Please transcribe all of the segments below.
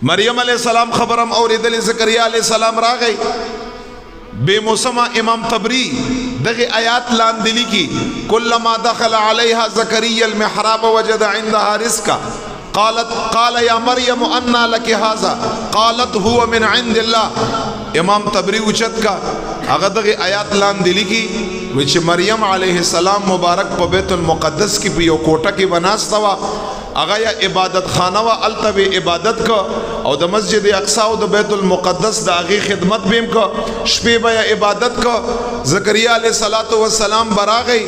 مریم علیہ السلام خبرم اوریدل زکریا علیہ السلام راغی بے موسمہ امام طبری دغی آیات لاندلی کی کلما دخل علیہا زکریا المحراب وجد عندها رزقا قال یا مریم انا لک هذا قالت هو من عند الله امام طبری اوچت کا اگر دغی آیات لاندلی کی وچ مریم علیہ السلام مبارک پا بیت المقدس کی پیو کوٹا کی بناستا وا اگا یا عبادت خانہ و التب عبادت کا او دا مسجد اقصا و دا بیت المقدس دا اغی خدمت بیم کا شپی با یا عبادت کا زکریا علیہ السلام برا گئی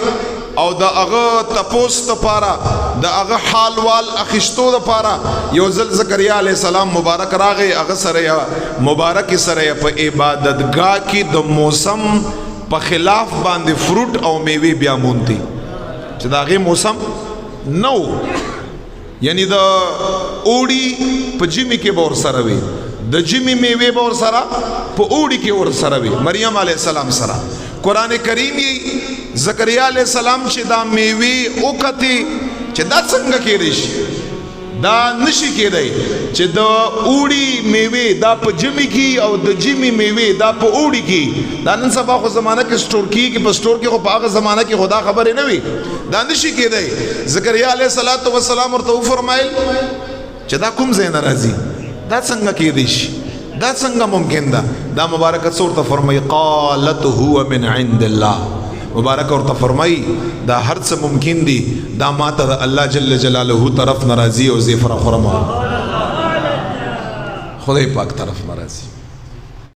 او دا اغا تپوس تا پارا دا اغا حال وال اخشتو دا پارا یوزل زکریا علیہ السلام مبارک را گئی اغا سریا مبارک سریا پا عبادت گاہ کی دا موسم پا خلاف باندے فروٹ او میوی بیامون تھی چھ دا اغی موسم نو یعنی دا اوڑی پا جمی کے بور سروی دا جمی میوے بور سرا پا اوڑی کے اور سروی مریم علیہ السلام سرا قرآن کریمی زکریا علیہ السلام چھ دا میوے اوکتی چھ دا سنگا کے رش دا نشی کے دائی چھ دا اوڑی میوے دا پا جمی کی او دا جمی میوے دا پا اوڑی کی دا نن سبا خو زمانہ کے سٹور کی پا سٹور کی خو پا آغا زمانہ کی خدا خبر نوی دا نشی کے دائی زکریا علیہ السلام ورطا فرمائل چھ دا کم زین رازی دا سنگا کے دیش دا سنگا ممکن دا مبارکت سورتا فرمائی قالت هو من عند اللہ مبارک ورطا فرمائی دا ہر سے ممکن دی دا ماتا دا اللہ جل جلالہ طرف نرازی او زیفر خورما خدای پاک طرف نرازی